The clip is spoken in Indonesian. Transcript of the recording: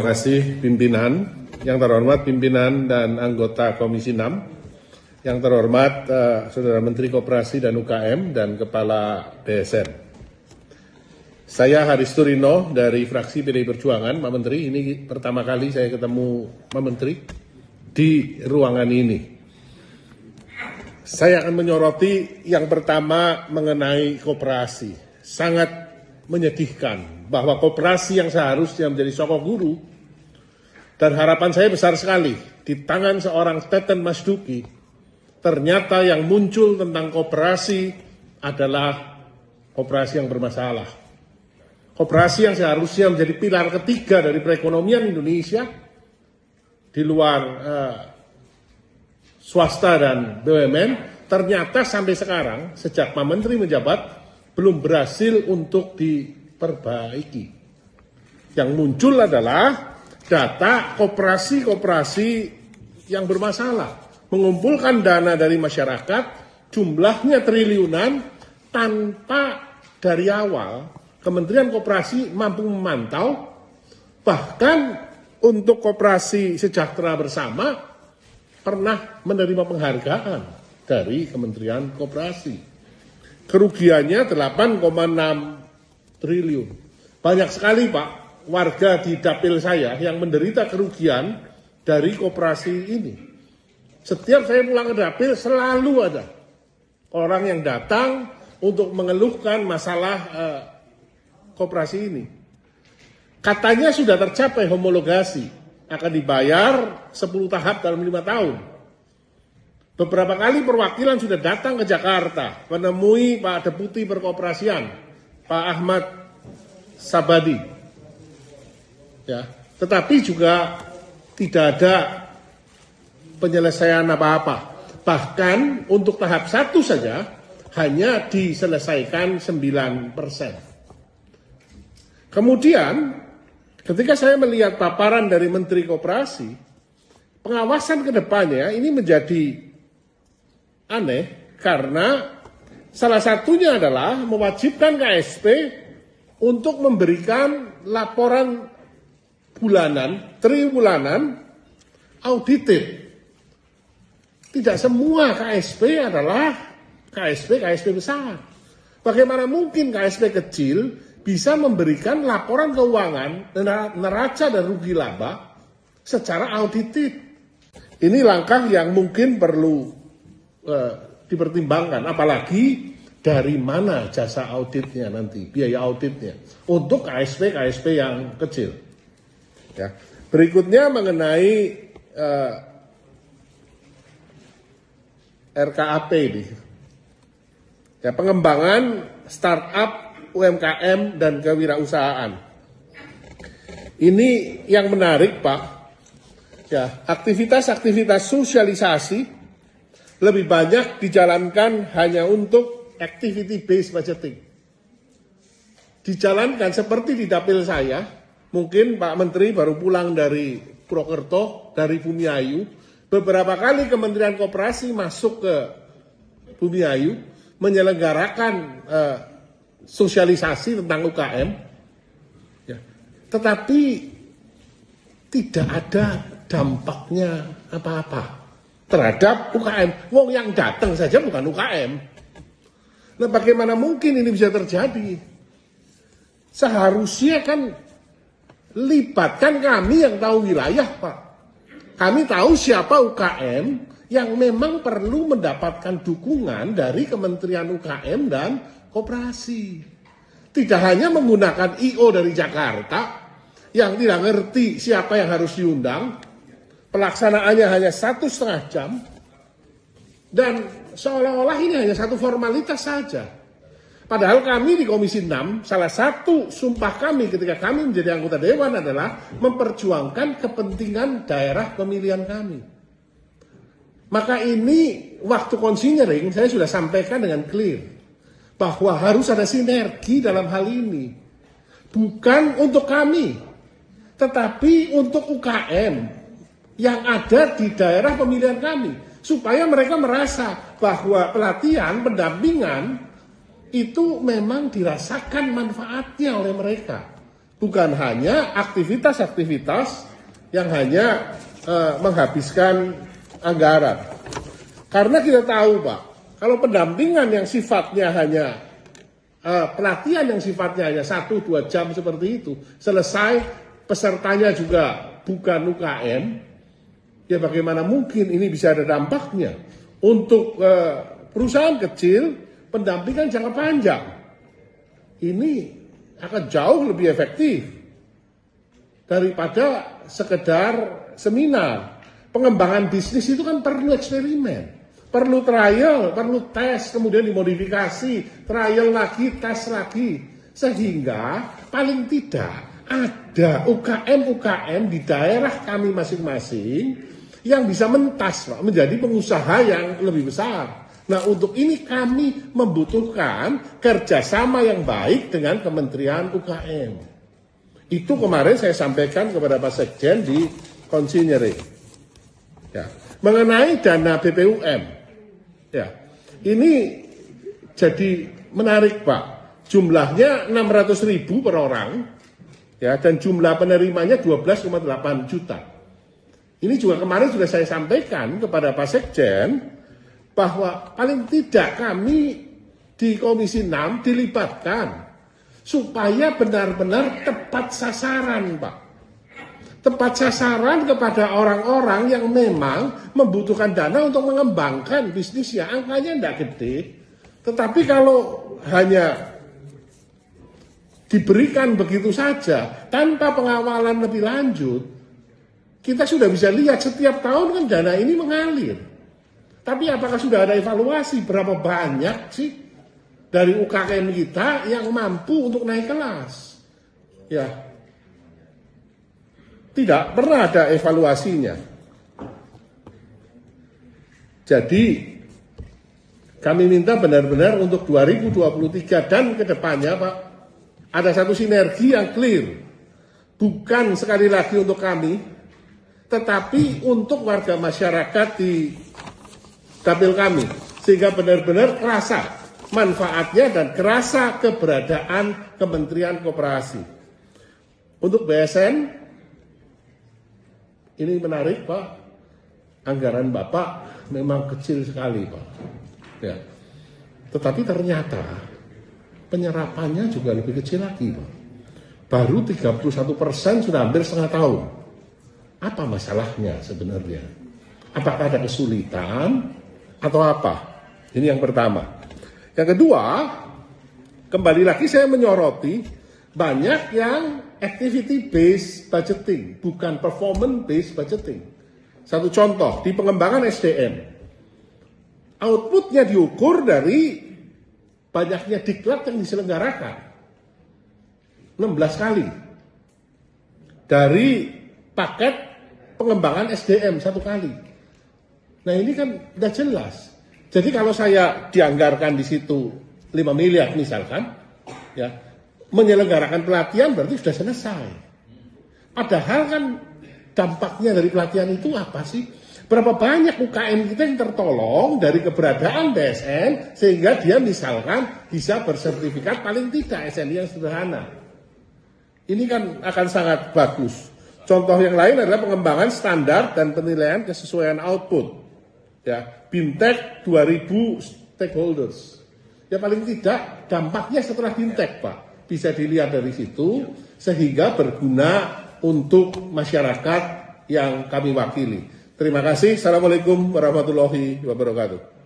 Terima kasih pimpinan, yang terhormat pimpinan dan anggota Komisi 6, yang terhormat Saudara Menteri Koperasi dan UKM dan Kepala BSN. Saya Haris Turino dari fraksi PDI Perjuangan, Pak Menteri. Ini pertama kali saya ketemu Pak Menteri di ruangan ini. Saya akan menyoroti yang pertama mengenai koperasi. Sangat menyedihkan bahwa koperasi yang seharusnya menjadi sokok guru, dan harapan saya besar sekali di tangan seorang Teten Mas Duki, ternyata yang muncul tentang koperasi adalah koperasi yang bermasalah. Koperasi yang seharusnya menjadi pilar ketiga dari perekonomian Indonesia di luar swasta dan BUMN, ternyata sampai sekarang sejak Pak Menteri menjabat belum berhasil untuk diperbaiki. Yang muncul adalah data koperasi-koperasi yang bermasalah, mengumpulkan dana dari masyarakat, jumlahnya triliunan, tanpa dari awal Kementerian Koperasi mampu memantau, bahkan untuk Koperasi Sejahtera Bersama pernah menerima penghargaan dari Kementerian Koperasi. Kerugiannya 8,6 triliun. Banyak sekali Pak, warga di dapil saya yang menderita kerugian dari koperasi ini. Setiap saya pulang ke dapil selalu ada orang yang datang untuk mengeluhkan masalah koperasi ini. Katanya sudah tercapai homologasi, akan dibayar 10 tahap dalam 5 tahun. Beberapa kali perwakilan sudah datang ke Jakarta menemui Pak Deputi Perkoperasian, Pak Ahmad Sabadi. Ya, tetapi juga tidak ada penyelesaian apa-apa. Bahkan untuk tahap 1 saja hanya diselesaikan 9%. Kemudian ketika saya melihat paparan dari Menteri Koperasi, pengawasan ke depannya ini menjadi aneh karena salah satunya adalah mewajibkan KSP untuk memberikan laporan bulanan, triwulanan, audited. Tidak semua KSP adalah KSP besar. Bagaimana mungkin KSP kecil bisa memberikan laporan keuangan, neraca dan rugi laba secara audited? Ini langkah yang mungkin perlu dipertimbangkan, apalagi dari mana jasa auditnya nanti, biaya auditnya untuk KSP yang kecil. Ya. Berikutnya mengenai RKAP ini, ya, pengembangan startup, UMKM dan kewirausahaan. Ini yang menarik Pak, ya, aktivitas sosialisasi lebih banyak dijalankan hanya untuk activity based budgeting. Dijalankan seperti di dapil saya. Mungkin Pak Menteri baru pulang dari Purwokerto, dari Bumiayu. Beberapa kali Kementerian Koperasi masuk ke Bumiayu menyelenggarakan sosialisasi tentang UKM. Ya. Tetapi tidak ada dampaknya apa-apa terhadap UKM. Wong yang datang saja bukan UKM. Nah, bagaimana mungkin ini bisa terjadi? Seharusnya kan libatkan kami yang tahu wilayah Pak. Kami tahu siapa UKM yang memang perlu mendapatkan dukungan dari Kementerian UKM dan Koperasi. Tidak hanya menggunakan IO dari Jakarta yang tidak ngerti siapa yang harus diundang, pelaksanaannya hanya 1,5 jam, dan seolah-olah ini hanya satu formalitas saja. Padahal kami di Komisi 6, salah satu sumpah kami ketika kami menjadi anggota Dewan adalah memperjuangkan kepentingan daerah pemilihan kami. Maka ini waktu konsinyering saya sudah sampaikan dengan clear bahwa harus ada sinergi dalam hal ini. Bukan untuk kami, tetapi untuk UKM yang ada di daerah pemilihan kami. Supaya mereka merasa bahwa pelatihan, pendampingan itu memang dirasakan manfaatnya oleh mereka. bukan hanya aktivitas-aktivitas yang hanya menghabiskan anggaran. Karena kita tahu Pak, kalau pendampingan yang sifatnya hanya pelatihan yang sifatnya hanya 1-2 jam seperti itu, selesai, pesertanya juga bukan UKM, ya bagaimana mungkin ini bisa ada dampaknya untuk perusahaan kecil, pendampingan jangka panjang. Ini akan jauh lebih efektif daripada sekedar seminar. Pengembangan bisnis itu kan perlu eksperimen, perlu trial, perlu tes, kemudian dimodifikasi, trial lagi, tes lagi. Sehingga paling tidak ada UKM-UKM di daerah kami masing-masing yang bisa mentas Pak, menjadi pengusaha yang lebih besar. Nah, untuk ini kami membutuhkan kerjasama yang baik dengan Kementerian UKM. Itu kemarin saya sampaikan kepada Pak Sekjen di konsinyering. Ya, mengenai dana BPUM, ya, ini jadi menarik Pak. Jumlahnya 600.000 per orang, ya, dan jumlah penerimanya 12,8 juta. Ini juga kemarin sudah saya sampaikan kepada Pak Sekjen, bahwa paling tidak kami di Komisi 6 dilibatkan supaya benar-benar tepat sasaran, Pak. Tepat sasaran kepada orang-orang yang memang membutuhkan dana untuk mengembangkan bisnisnya. Angkanya tidak gede, tetapi kalau hanya diberikan begitu saja tanpa pengawalan lebih lanjut, kita sudah bisa lihat setiap tahun kan dana ini mengalir. Tapi apakah sudah ada evaluasi berapa banyak sih dari UKM kita yang mampu untuk naik kelas? Ya, tidak pernah ada evaluasinya. Jadi kami minta benar-benar untuk 2023 dan ke depannya Pak, ada satu sinergi yang clear. Bukan sekali lagi untuk kami, tetapi untuk warga masyarakat di dapil kami, sehingga benar-benar kerasa manfaatnya dan kerasa keberadaan Kementerian Koperasi. Untuk BSN, ini menarik Pak, anggaran Bapak memang kecil sekali Pak. Ya. Tetapi ternyata penyerapannya juga lebih kecil lagi Pak. Baru 31% sudah hampir setengah tahun. Apa masalahnya sebenarnya? Apakah ada kesulitan? Atau apa? Ini yang pertama. Yang kedua, kembali lagi saya menyoroti banyak yang activity based budgeting, bukan performance based budgeting. Satu contoh, di pengembangan SDM, outputnya diukur dari banyaknya diklat yang diselenggarakan. 16 kali. Dari paket pengembangan SDM 1 kali. Nah ini kan udah jelas. Jadi kalau saya dianggarkan di situ 5 miliar misalkan, ya menyelenggarakan pelatihan berarti sudah selesai. Padahal kan dampaknya dari pelatihan itu apa sih? Berapa banyak UKM kita yang tertolong dari keberadaan BSN sehingga dia misalkan bisa bersertifikat paling tidak SNI yang sederhana. Ini kan akan sangat bagus. Contoh yang lain adalah pengembangan standar dan penilaian kesesuaian output. Ya, Bintek 2000 stakeholders. Ya paling tidak dampaknya setelah Bintek Pak bisa dilihat dari situ sehingga berguna untuk masyarakat yang kami wakili. Terima kasih. Assalamualaikum warahmatullahi wabarakatuh.